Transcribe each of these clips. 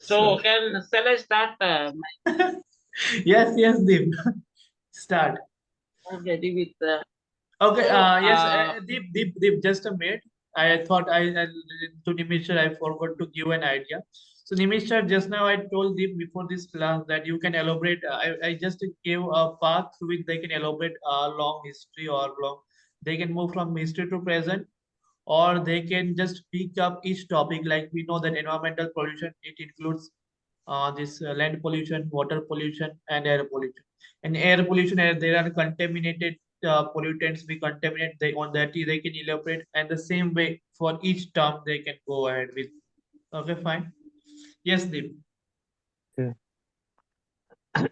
So So, shall I start? yes, yes, Deep. Start. I'm ready with. Okay, So yes, Deep, just a minute. I thought to Nimish, I forgot to give an idea. So, Nimish, just now I told Deep before this class that you can elaborate. I just gave a path which they can elaborate long history or long. They can move from history to present, or they can just pick up each topic. Like we know that environmental pollution, it includes this land pollution, water pollution, and air pollution. And air pollution, there are contaminated pollutants we contaminate. They on that they can elaborate, and the same way for each term they can go ahead with. Okay, fine. Yes, Deep. Okay. so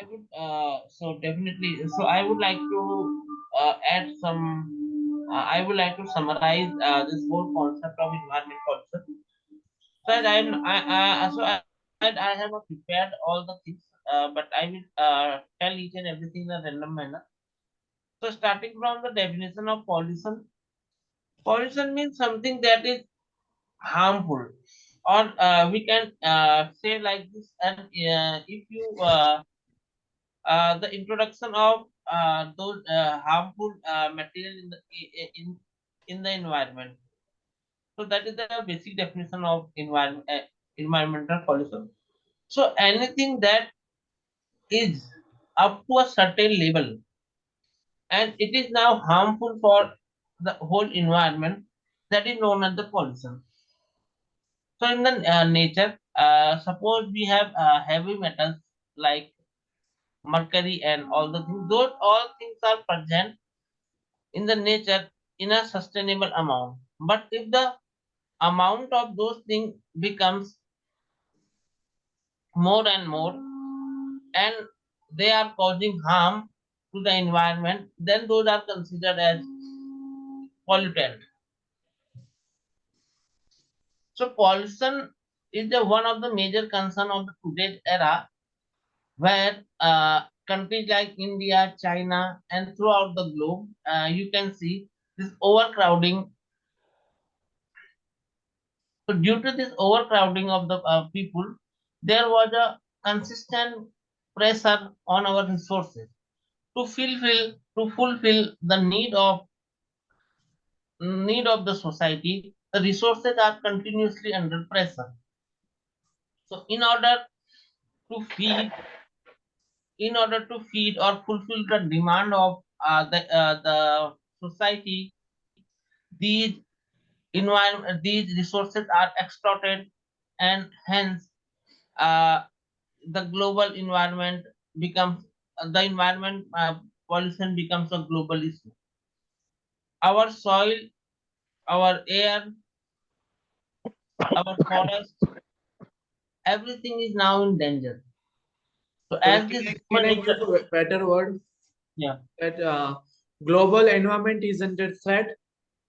I would so definitely so I would like to add some. I would like to summarize this whole concept of environment concept. So I have not prepared all the things, but I will tell each and everything in a random manner. So starting from the definition of pollution, pollution means something that is harmful, or we can say like this. And if you the introduction of those harmful material in the environment. So that is the basic definition of environmental pollution. So anything that is up to a certain level and it is now harmful for the whole environment, that is known as the pollution. So in the nature, suppose we have heavy metals like mercury and all the things. Those all things are present in the nature in a sustainable amount. But if the amount of those things becomes more and more, and they are causing harm to the environment, then those are considered as pollutant. So pollution is the one of the major concern of the today's era, where countries like India, China, and throughout the globe, you can see this overcrowding. So due to this overcrowding of the people, there was a consistent pressure on our resources to fulfill the need of the society. The resources are continuously under pressure. So to feed in order to feed or fulfill the demand of the society, these these resources are extorted, and hence uh, the global environment becomes the environment pollution becomes a global issue. Our soil, our air, our forest, everything is now in danger. So So as this can human I use nature, a better word yeah, that global environment is under threat?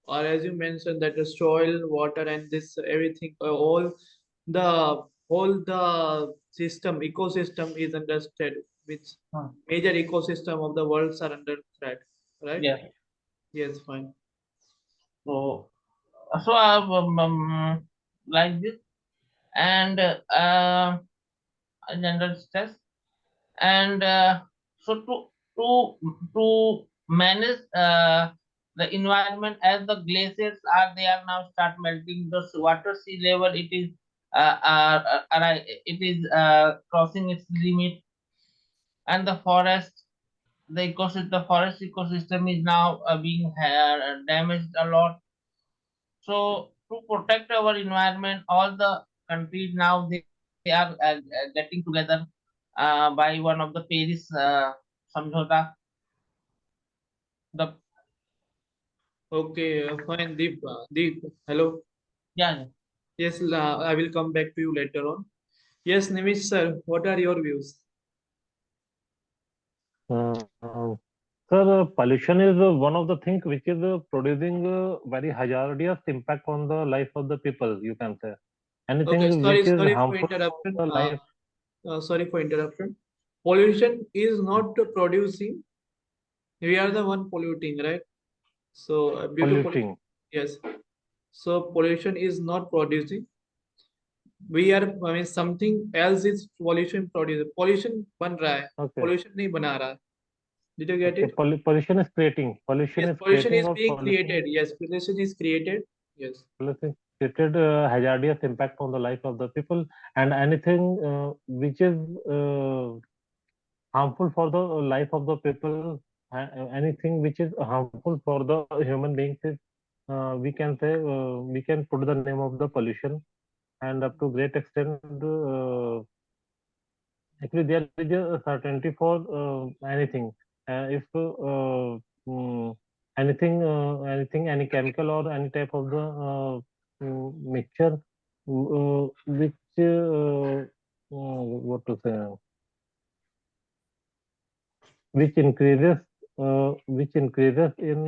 Or as you mentioned that the soil, water, and this everything, all the whole the system ecosystem is under threat, which huh, major ecosystem of the worlds are under threat, right? yeah. Yes, fine. So like this, and general stress, and so to manage the environment, as the glaciers they are now start melting, the water sea level it is crossing its limit, and the forest ecosystem is now being damaged a lot. So to protect our environment, all the countries now they are getting together by one of the Paris Samjhota. The Okay, fine. Deep, hello. Yeah, Yes, I will come back to you later on. Yes, Nimish sir, what are your views? Uh, Sir, pollution is one of the things which is producing very hazardous impact on the life of the people, you can say. Okay, Anything which is sorry for harmful interruption. to the life, Sorry for interruption. Pollution is not producing. We are the one polluting, right? So due to pollution, polluting. yes. So pollution is not producing. We are, I mean, something else is pollution producer. Pollution बन रहा है, Okay. pollution नहीं बना रहा. Did you get Okay. it? Pollution is creating. Pollution Yes, is pollution creating is or being pollution created. Yes, pollution is created. Yes. pollution created hazardous impact on the life of the people, and anything which is harmful for the life of the people, anything which is harmful for the human beings is, we can say, we can put the name of the pollution. And up to great extent, actually there is a certainty for anything. If anything, any chemical or any type of the mixture which what to say, which increases in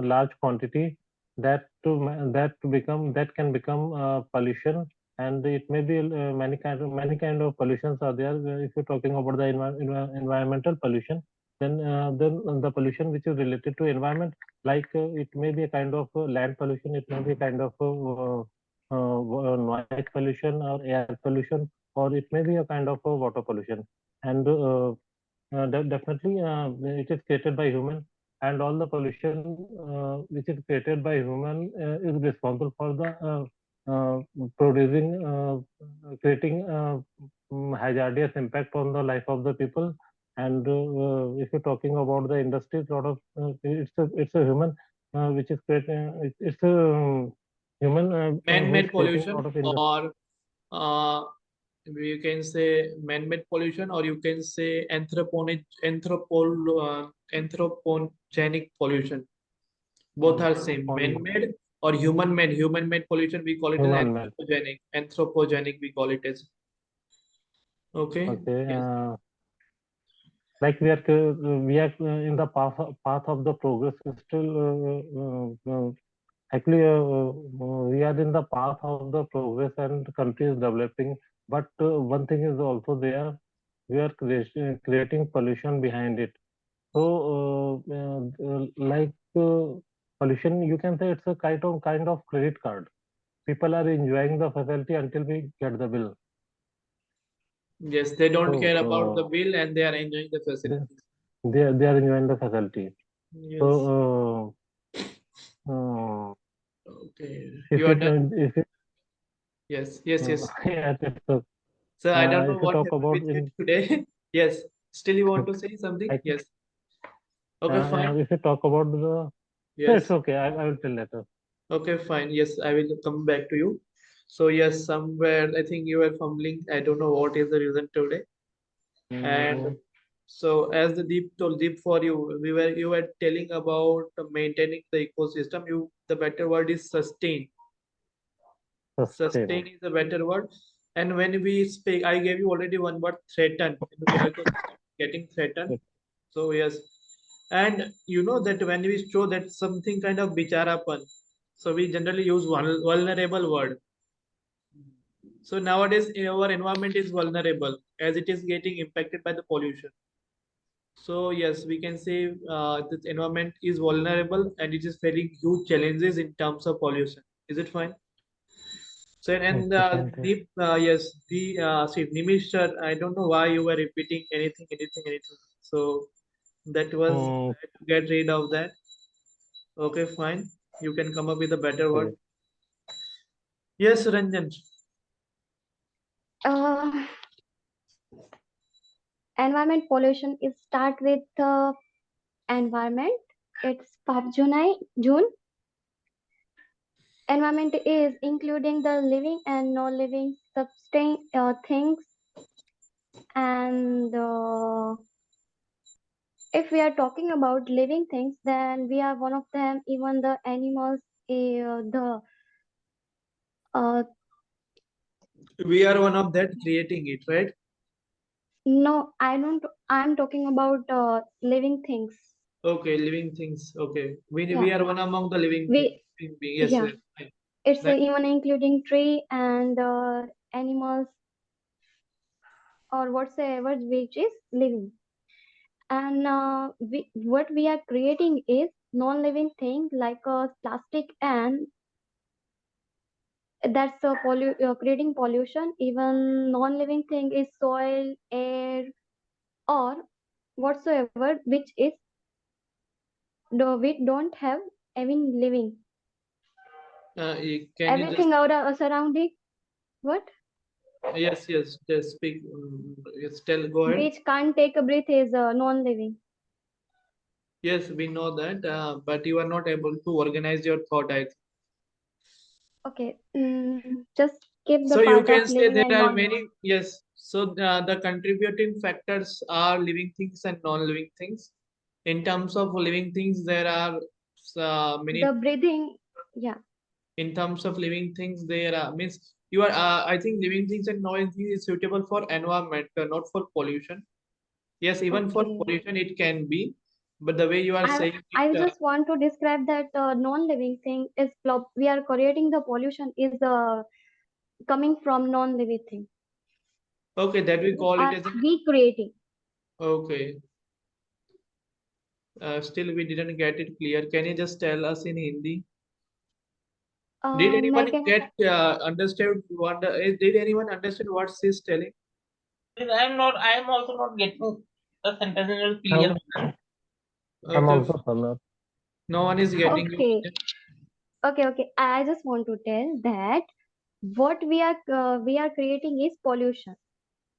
large quantity, that can become pollution. And it may be many kind of pollutions are there. If you're talking about the environmental pollution, then the pollution which is related to environment, like it may be a kind of land pollution, it may be a kind of noise pollution or air pollution, or it may be a kind of water pollution. And definitely, it is created by human, and all the pollution which is created by human is responsible for the producing, creating hazardous impact on the life of the people. And if you're talking about the industries, lot of it's a human which is creating. It's a human who is Man-made creating a pollution, lot of industry. or uh, you can say man-made pollution, or you can say anthropogenic pollution. Both are same. Man-made or human-made. Human-made pollution, we call it as Human man. anthropogenic. Anthropogenic, we call it as. Okay. Okay. Yes. Like we are in the path of the progress. Still, actually, we are in the path of the progress, and country is developing. But one thing is also there: we are creating pollution behind it. So, like pollution, you can say it's a kind of credit card. People are enjoying the facility until we get the bill. Yes, they don't So, care about the bill and they are enjoying the they, facilities. they are enjoying the facility. Yes. So, Okay. You if are it done. if it Yes. Yes. Yes. yeah, So I don't know if you what talk happened about with you in today. Yes. Still you want to say something? I think Yes. Okay, fine. if you talk about the no, it's Yes. okay. I will tell later. Okay, fine. Yes, I will come back to you. So yes, somewhere I think you were fumbling. I don't know what is the reason today. And Mm, so as the deep told deep for you, you were telling about maintaining the ecosystem. You the better word is sustain. sustain. Sustain is a better word. And when we speak, I gave you already one word, threaten. Ecosystem getting threatened. So yes, and you know that when we show that something kind of bicharapan, so we generally use vulnerable word. So nowadays our environment is vulnerable as it is getting impacted by the pollution. So yes, we can say this environment is vulnerable and it is facing huge challenges in terms of pollution. Is it fine? So and Okay, fine. Deep, yes, the see, Nimish sir, I don't know why you were repeating anything. So that was Mm, I had to get rid of that. Okay, fine. You can come up with a better word. okay. Yes, Ranjan. Uh, environment pollution is start with environment. It's 5 June. Environment is including the living and non-living substance things. And if we are talking about living things, then we are one of them. Even the animals, the uh, We are one of that creating it, right? no, I don't. I'm talking about living things. Okay, living things. Okay, we Yeah, are one among the living things. we Living being. Yes, yeah. yes. Fine. It's That even including tree and animals or whatsoever which is living. And what we are creating is non-living thing like plastic and That's creating pollution. Even non-living thing is soil, air, or whatsoever which is we don't have even living. Can you just Everything surrounding what yes, just speak. Yes, tell. Go ahead. which can't take a breath is non-living. Yes, we know that, but you are not able to organize your thought. I think. Okay, just keep the So you part of can say living there and are non-living. many. Yes. So the contributing factors are living things and non-living things. In terms of living things, there are The many. breathing, yeah. In terms of living things, there are means you are. I think living things and non-living things is suitable for environment, not for pollution. Yes, even for Okay, pollution it can be, but the way you are I saying I it, just want to describe that non-living thing is we are creating the pollution is coming from non-living thing. okay, that we Which call it are as an we creating? okay. Still, we didn't get it clear. Can you just tell us in Hindi? Did मैं anyone कह get understand what? Did anyone understand what she's telling? I'm also not getting the sentence in a clear I'm, manner. I'm Okay, also familiar. no one is getting you. okay, okay. I just want to tell that what we are creating is pollution,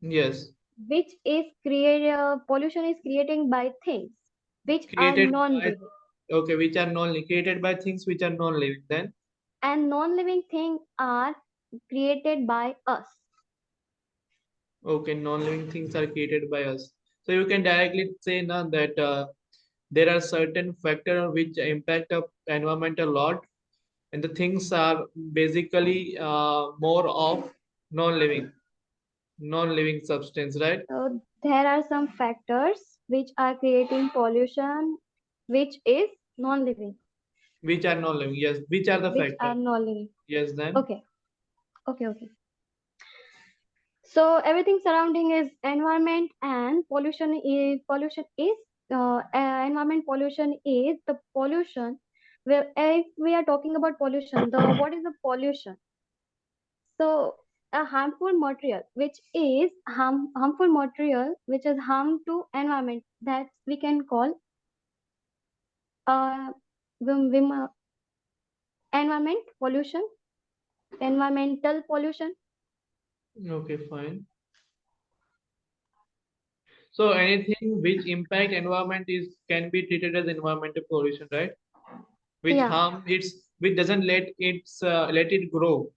Yes, which is pollution is creating by things which are created by non-living, okay, which are non created by things which are non-living. Then and non-living things are created by us. okay, non-living things are created by us. So you can directly say now that there are certain factors which impact the environment a lot, and the things are basically more of non-living non-living substance, right? So there are some factors which are creating pollution, which is non-living, Which are non-living, yes, which are the which are factors? non-living. Yes, then Okay, okay. So everything surrounding is environment, and environment pollution is the pollution. Where if we are talking about pollution, the what is the pollution? So a harmful material harmful material which is harm to environment, that we can call uh, vim, vim, uh, environment pollution, environmental pollution. okay, fine. So anything which impact environment is can be treated as environmental pollution, right? Which Yeah, harm its which doesn't let it grow.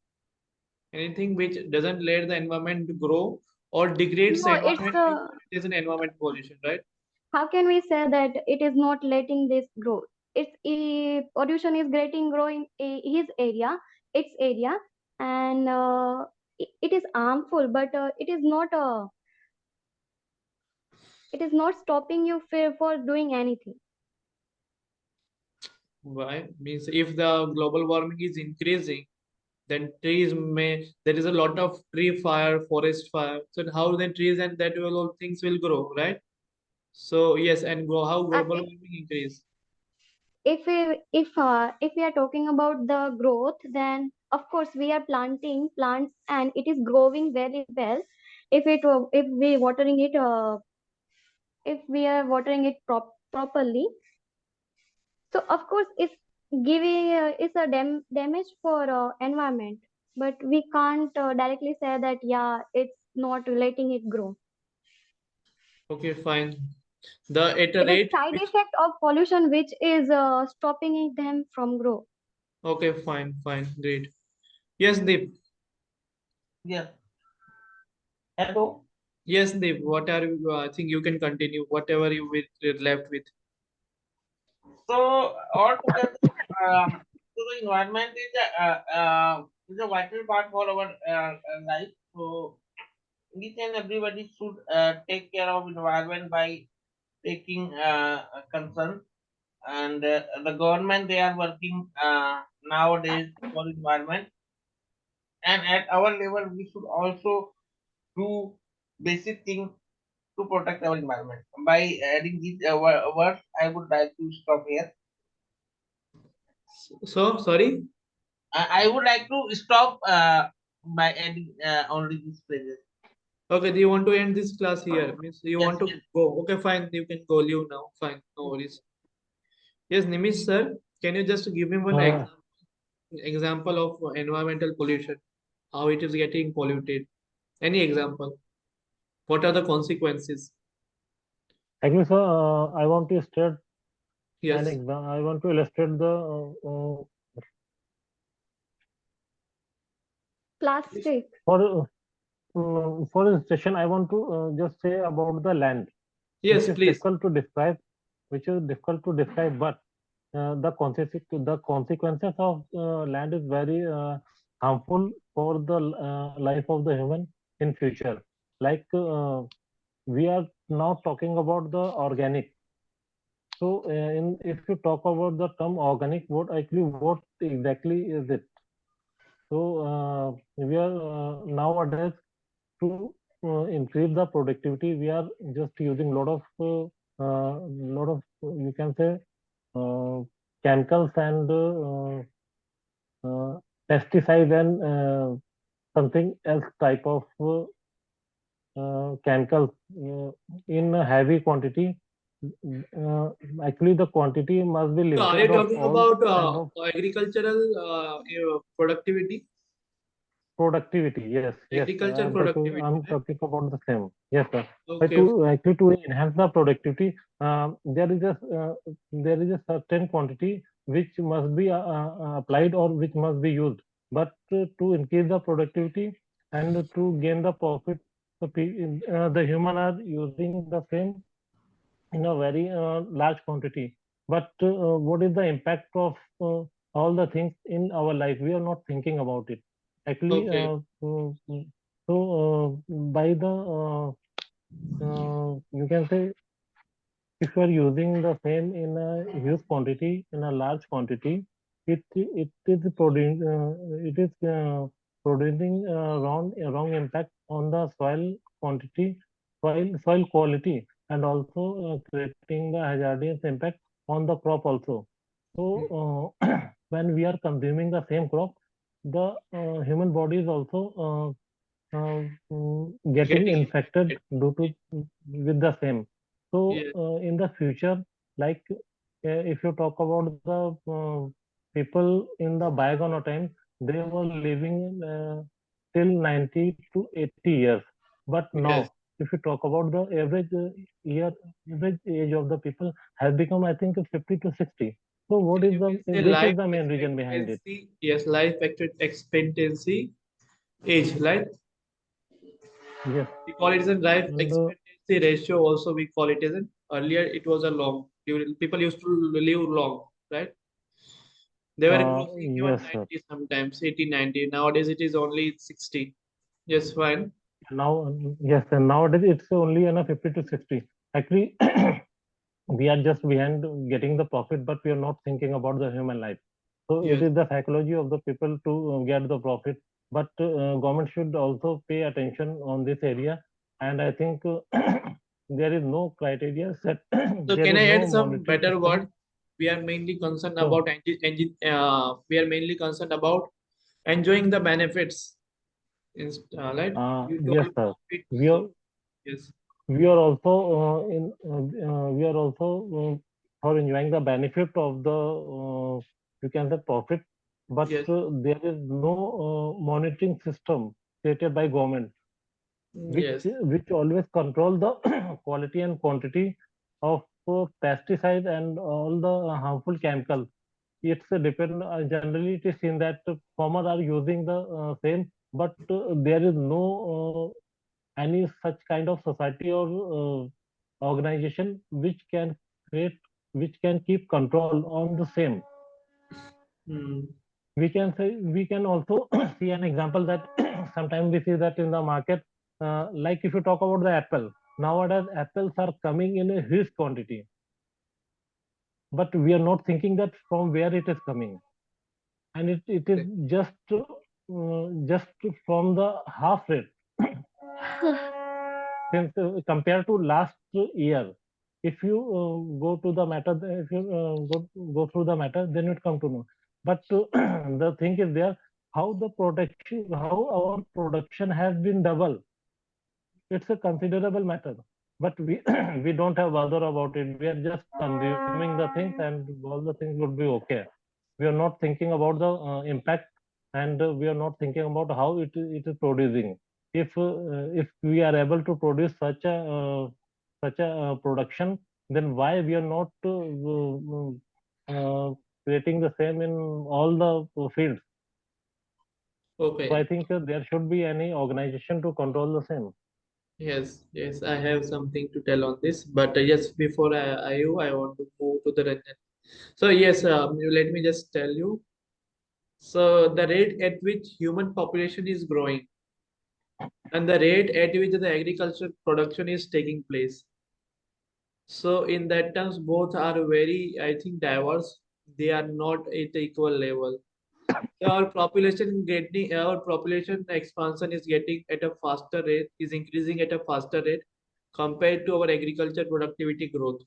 Anything which doesn't let the environment grow or degrades the no, it's environment, you call it as an environment pollution, right? how can we say that it is not letting this grow? Pollution is getting grow in his area, its area, and it is harmful, but it is not stopping you for doing anything. Why? Means if the global warming is increasing, then trees may there is a lot of tree fire, forest fire. So how the trees and that will all things will grow, right? So yes, and go how Uh, global warming increase. if we are talking about the growth, then of course we are planting plants and it is growing very well. If we watering it if we are watering it properly, so of course it's a damage for environment, but we can't directly say that yeah, it's not letting it grow. Okay, fine. The at a It is rate side which effect of pollution which is stopping them from grow. okay, fine, great. Yes, Deep. Yes. Hello. Yes, Deep. What are you? I think you can continue whatever you with left with. So altogether, so the environment is a vital part for our life. So each and everybody should take care of environment by taking concern. And the government, they are working nowadays for environment. And at our level, we should also do basic things to protect our environment. By adding these words, I would like to stop here. So sorry. I would like to stop by adding only these phrases. Okay, do you want to end this class here? Means you Yes, want to yes. go. Okay, fine. You can go leave now. Fine. No worries. Yes, Nimish sir, can you just give me one Uh, example of environmental pollution? How it is getting polluted? Any example? What are the consequences? Actually, sir, I want to state an Yes. example. I want to illustrate the Yes. Plastic. for illustration. I want to just say about the land, which Yes, is please. difficult to describe, but the consequences of land is very harmful for the life of the human in future. Like we are now talking about the organic. So, if you talk about the term organic, what exactly is it? So, we are nowadays to increase the productivity, we are just using you can say chemicals and pesticides and something else type of chemicals in a heavy quantity. Uh, Actually, the quantity must be So are you limited of talking all about kind of agricultural productivity? productivity. Yes, yes. Agriculture productivity, I'm right? talking about the same. Yes, sir. But Okay. to actually to enhance the productivity, there is a certain quantity which must be applied or which must be used. But to increase the productivity and to gain the profit, the human are using the same in a very large quantity. But what is the impact of all the things in our life? We are not thinking about it. Actually, Okay. so by the you can say if you are using the same in a huge quantity, in a large quantity, it is producing wrong impact on the soil quantity, soil quality, and also creating the hazardous impact on the crop also. Hmm. So when we are consuming the same crop, the human body is also getting Getting infected infected. due to with the same. So Yes. in the future, like if you talk about the people in the bygone of time, they were living till 90 to 80 years. But now, Yes. if you talk about the year, average age of the people has become, I think, 50 to 60. So what Yes, is you the can say which is life the main reason behind it? expectancy. Yes, life expectancy age, right? Yes, We call it as a life and expectancy ratio. Also, we call it as an earlier. It was a long. People used to live long, right? They were crossing even yes, sir. 90 sometimes, 80, 90. Nowadays, it is only 60. Yes, fine. Now, yes, and nowadays it's only in a 50 to 60. Actually, we are just behind getting the profit, but we are not thinking about the human life. So it Yes. is the psychology of the people to get the profit. But government should also pay attention on this area. And I think there is no criteria set. So There can is I no add some monitoring better system. word? We are mainly concerned So about we are mainly concerned about enjoying the benefits. Right? You yes, told sir. profit. We So are yes, we are also we are also for enjoying the benefit of the you can say profit, but yes, there is no monitoring system created by government yes. which always control the quality and quantity of pesticides and all the harmful chemicals. It's depend generally it is seen that farmers are using the same, but there is no any such kind of society or organization which can create which can keep control on the same. Hmm. We can also see an example that sometimes we see that in the market, like if you talk about the apple, nowadays apples are coming in a huge quantity, but we are not thinking that from where it is coming, and it is just from the half rate since compared to last year. If you go to the matter, if you go through the matter, then you come to know. But the thing is there, how the production, how our production has been double. It's a considerable matter, but we we don't have bother about it. We are just consuming the things and all the things would be okay. We are not thinking about the impact, and we are not thinking about how it is producing. If we are able to produce such a production, then why we are not creating the same in all the fields? So I Okay. think there should be any organization to control the same. Yes, yes, I have something to tell on this, but yes, before I want to move to the Ranjan. So yes, let me just tell you. So the rate at which human population is growing and the rate at which the agriculture production is taking place. So in that terms, both are very, I think, diverse. They are not at equal level. So our population expansion is getting at a faster rate, is increasing at a faster rate compared to our agriculture productivity growth.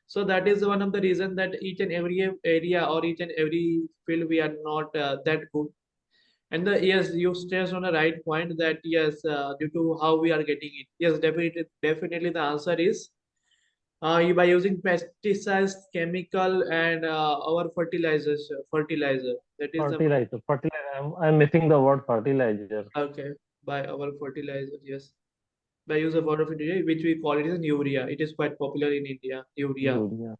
So that is one of the reasons that each and every area or each and every field we are not that good. And yes, you stressed on a right point that yes, due to how we are getting it. Yes, definitely the answer is by using pesticides, chemical, and our fertilizer. That is the main. Fertilizer. I'm missing the word fertilizer. Okay, by our fertilizer, yes. By use of water fertilizer, which we call it as urea. It is quite popular in India. Urea. Urea.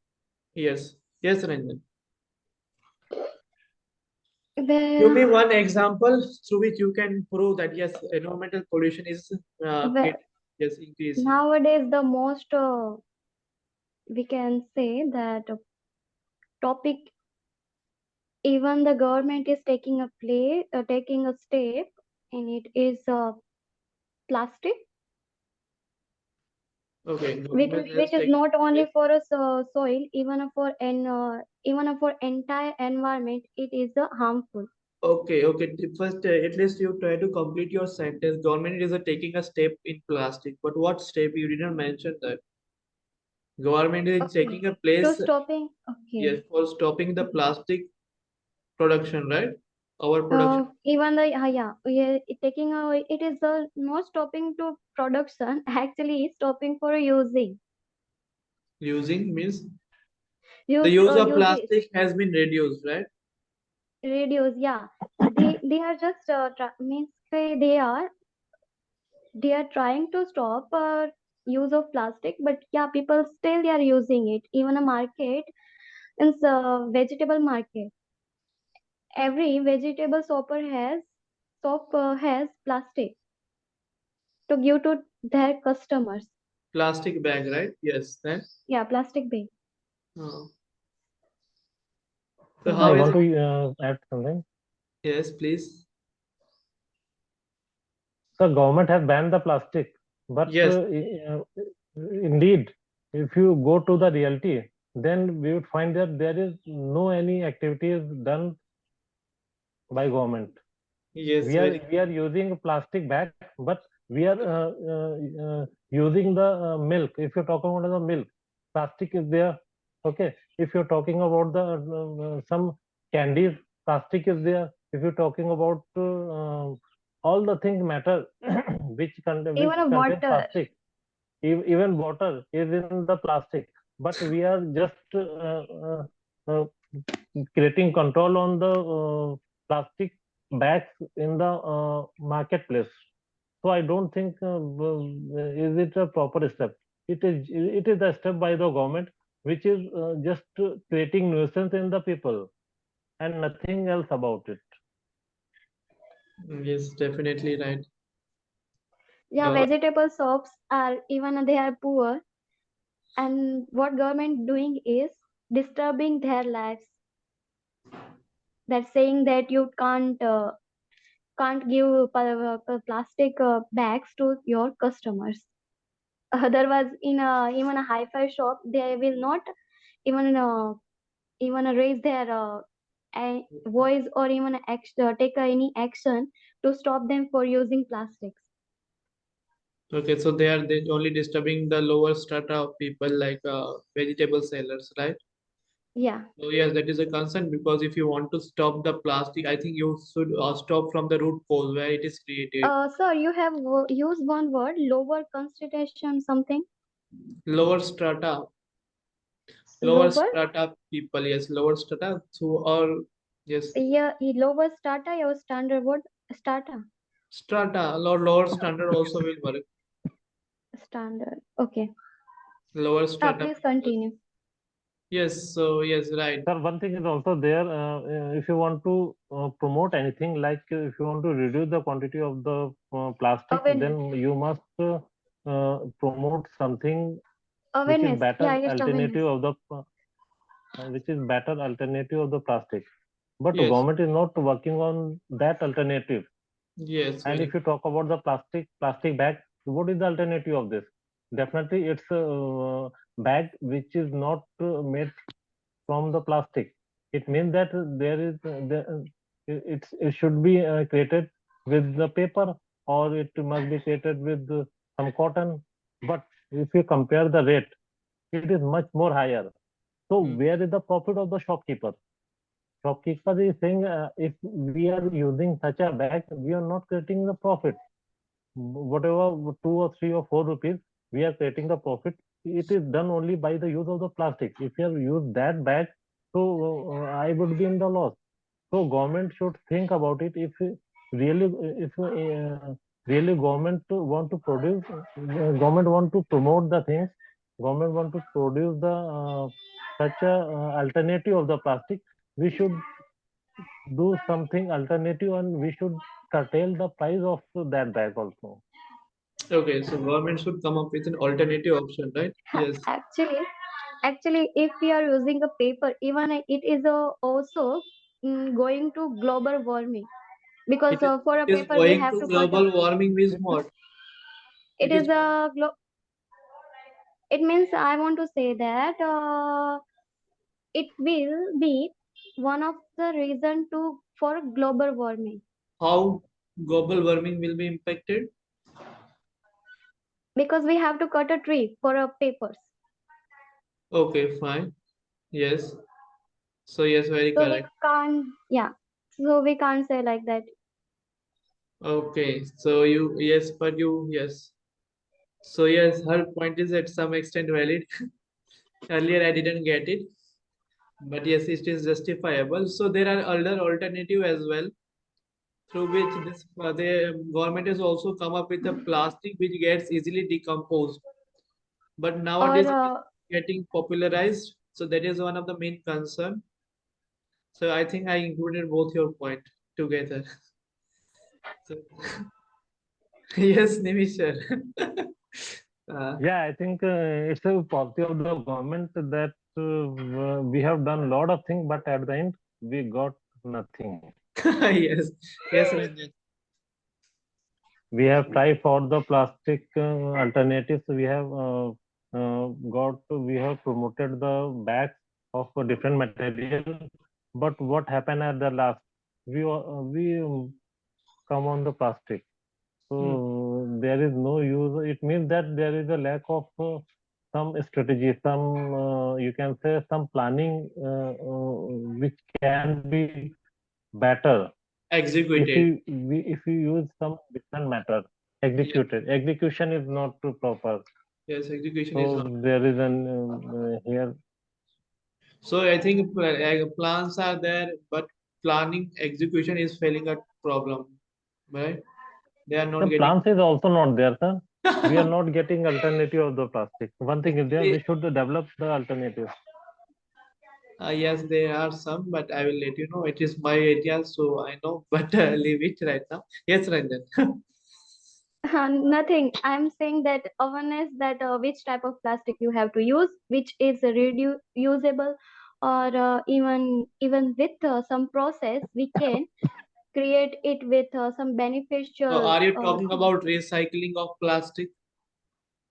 Yes. Yes, Ranjan. Give Well, me one example through which you can prove that yes, environmental pollution is well, increasing. nowadays the most we can say that topic, even the government is taking a step, and it is plastic, Okay, which government has which is taken not only step. for a soil, even for entire environment, it is harmful. Okay, okay. First, at least you try to complete your sentence. Government is taking a step in plastic, but what step? You didn't mention that. Government is Okay, taking a to place, stopping. Okay, yes, for stopping the plastic production, right? Our production. even the yeah, taking away, it is not stopping to production. Actually, it's stopping for using. Using means the Use use of uses plastic has been reduced, right? radios. Yeah, they are just means they are trying to stop use of plastic, but yeah, people still they are using it. Even a market, in vegetable market, every vegetable shop has plastic to give to their customers. Plastic bag, right? Yes. Then, Yeah, plastic bag. uh, so I how is want it? to add something. Yes, please. The government have banned the plastic, but Yes. indeed, if you go to the reality, then we would find that there is no any activities done by government. Yes. We Very. are using plastic bag, but we are using the milk. If you're talking about the milk, plastic is there. Okay. If you're talking about the some candies, plastic is there. If you're talking about all the things matter which Even a contain water. plastic, even water is in the plastic, but we are just uh, creating control on the plastic bags in the marketplace. So I don't think is it a proper step. It is a step by the government which is just creating nuisance in the people and nothing else about it. Yes, definitely right. Yeah, Government. vegetable shops are even they are poor, and what government doing is disturbing their lives. That saying that you can't give plastic bags to your customers. Otherwise, in a even a hi-fi shop, they will not even raise their voice or even take any action to stop them for using plastics. Okay, so they only disturbing the lower strata of people like vegetable sellers, right? Yeah. So yes, that is a concern because if you want to stop the plastic, I think you should stop from the root cause where it is created. Sir, you have used one word, lower concentration something. Lower strata, lower Lower, strata people, yes, lower strata. So or yes, yeah, lower strata or standard word strata. strata or lower standard also will work. Standard. Okay. Lower strata Please people. continue. Yes, so yes, right. Sir, one thing is also there. If you want to promote anything, like if you want to reduce the quantity of the plastic, Awareness. then you must promote something which is Awareness. better Yeah, just awareness. alternative of the which is better alternative of the plastic. But Yes, government is not working on that alternative. yes, And if very. you talk about the plastic bag, what is the alternative of this? Definitely, it's a bag which is not made from the plastic. It means that there is it should be created with the paper, or it must be created with some cotton. But if you compare the rate, it is much more higher. So Hmm. where is the profit of the shopkeeper? Shopkeeper is saying, if we are using such a bag, we are not creating the profit. Whatever 2 or 3 or 4 rupees we are creating the profit, it is done only by the use of the plastic. If you use that bag, so I would be in the loss. So government should think about it. Really if really government want to produce, government want to promote the things, government want to produce the such a alternative of the plastic, we should do something alternative, and we should curtail the price of that bag also. Okay, so government should come up with an alternative option, right? Yes. Actually, actually, if we are using a paper, even it is also going to global warming because It is for a it is paper we going have to to cut a. global warming means Mhm. what? It It is is a. It means I want to say that it will be one of the reason to for global warming how global warming will be impacted. because we have to cut a tree for a papers. Okay, fine. Yes. So yes, very So we correct. can't. Yeah. So we can't say like that. Okay, so you yes, but you yes. So yes, her point is at some extent valid. Earlier I didn't get it, but yes, it is justifiable. So there are other alternative as well through which this the government has also come up with a plastic which gets easily decomposed. But Or nowadays it is getting popularized, so that is one of the main concern. So I think I included both your point together. So yes, Nimishar. uh, Yeah, I think it's a policy of the government that we have done a lot of things, but at the end we got nothing. yes, yes, Ranjan. We have tried for the plastic alternatives. We have we have promoted the bags of a different material, but what happened at the last? We come on the plastic. Hmm. So there is no use. It means that there is a lack of some strategy, some you can say some planning, which can be better Executed. if you use some different method. Yes, Executed execution is not too proper. yes, execution is So not. there is an here. So I think plans are there, but planning execution is failing a problem, right? They are The not getting. plants is also not there, sir. We are not getting alternative of the plastic. One thing is there, we Actually, should develop the alternative. yes, there are some, but I will let you know. It is my area, so I know, but leave it right now. Yes, Ranjan. nothing. I'm saying that awareness that which type of plastic you have to use, which is reusable, or even with some process we can create it with some So, beneficial. are you talking about recycling of plastic?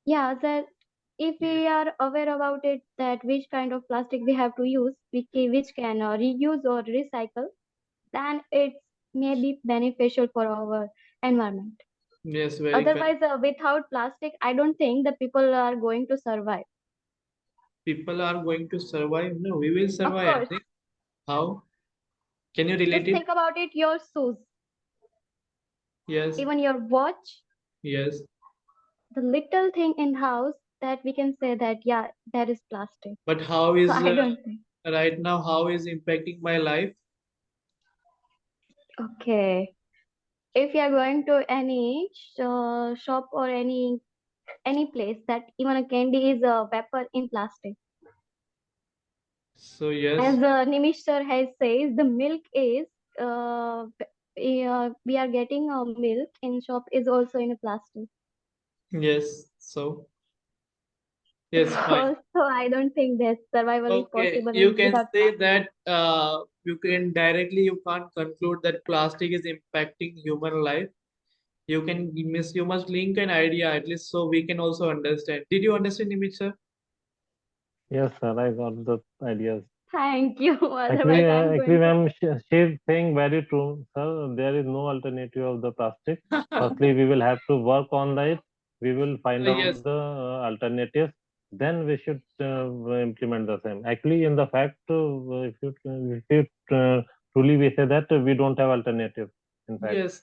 Yeah, that if Yes. we are aware about it, that which kind of plastic we have to use, which can reuse or recycle, then it's maybe beneficial for our environment. Yes, very correct. Otherwise, without plastic, I don't think the people are going to survive. People are going to survive. No, we will Of survive, I course, think. How? Can you relate just it? think about it. Your shoes, Yes, even your watch, yes. the little thing in house that we can say that yeah, that is plastic. But how So is I don't think. right now, how is impacting my life? Okay. If you are going to any shop or any place that even a candy is a wrapper in plastic. So yes, As Nimish sir has says, the milk is we are getting a milk in shop is also in a plastic. yes. So yes, fine. So I don't think that survival is Okay, possible you can without say plastic. that you can directly you can't conclude that plastic is impacting human life. You must link an idea at least so we can also understand. Did you understand, Nimit sir? Yes, sir, I got the ideas. Thank you. Actually, Otherwise, I'm actually, going to. ma'am, she's saying very true, sir. There is no alternative of the plastic. Firstly, we will have to work on it. We will find out Yes, the alternatives. Then we should implement the same. Actually, in the fact, if you truly we say that we don't have alternative. In fact. yes.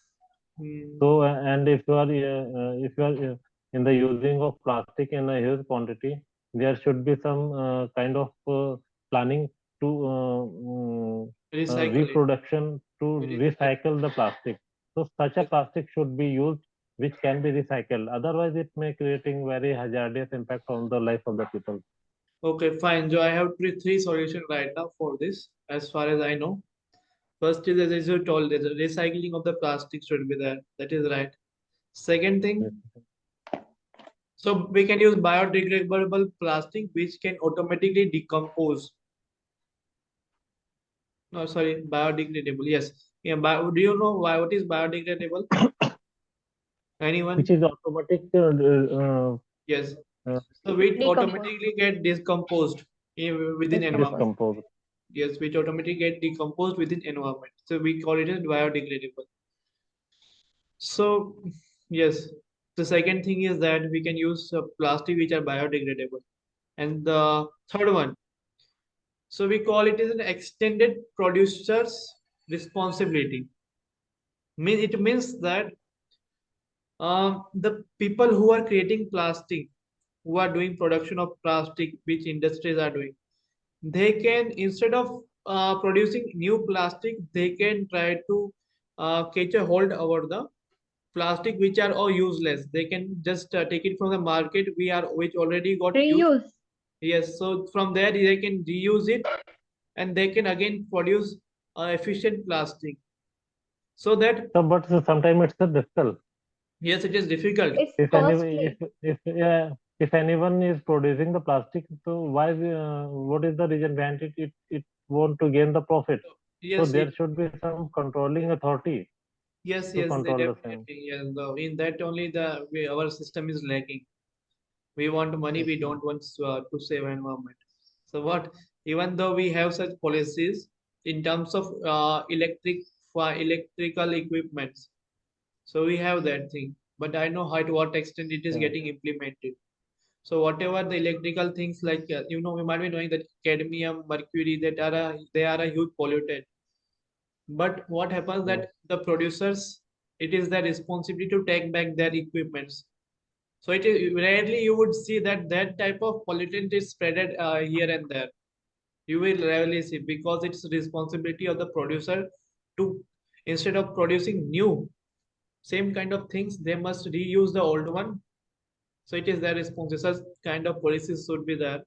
Hmm. So, and if you are in the using of plastic in a huge quantity, there should be some kind of planning to Recycle it. reproduction to Recycle. recycle the plastic. So, such a plastic should be used which can be recycled. Otherwise, it may creating very hazardous impact on the life of the people. Okay, fine. So I have three solutions right now for this, as far as I know. First is, as you told, the recycling of the plastic should be there. That is right. Second Yes. thing, so we can use biodegradable plastic which can automatically decompose. No, sorry, biodegradable. Yes. Yeah, do you know why what is biodegradable? Which Anyone? is automatic Yes. uh, So which Decompose. automatically get decomposed within Discompose. environment. discomposed. Yes, which automatically get decomposed within environment. So we call it as biodegradable. So yes, the second thing is that we can use plastic which are biodegradable. And the third one, so we call it as an extended producer's responsibility. It means that the people who are creating plastic, who are doing production of plastic, which industries are doing, they can instead of producing new plastic, they can try to catch a hold over the plastic which are all useless. They can just take it from the market which already got used. Reuse. Yes, so from there they can reuse it and they can again produce efficient plastic. So that So, but sometimes it's a difficult. yes, it is difficult. It's If any, costly. if anyone is producing the plastic, so why? What is the reason behind it? It want to gain the profit. So Yes, there should be some controlling authority to yes, they control the same. definitely. Yes, in that only our system is lacking. We want money, Yes, we sir. don't want to save environment. So what? Even though we have such policies in terms of electrical equipments, so we have that thing. But I know how to what extent it is Yeah. getting implemented. So whatever the electrical things like we might be knowing that cadmium, mercury, they are a huge pollutant. But what happens Yes. that the producers, it is their responsibility to take back their equipments. So it is rarely you would see that that type of pollutant is spreaded here and there. You will rarely see because it's responsibility of the producer to instead of producing new same kind of things, they must reuse the old one. So it is their responsibility. Such kind of policies should be there.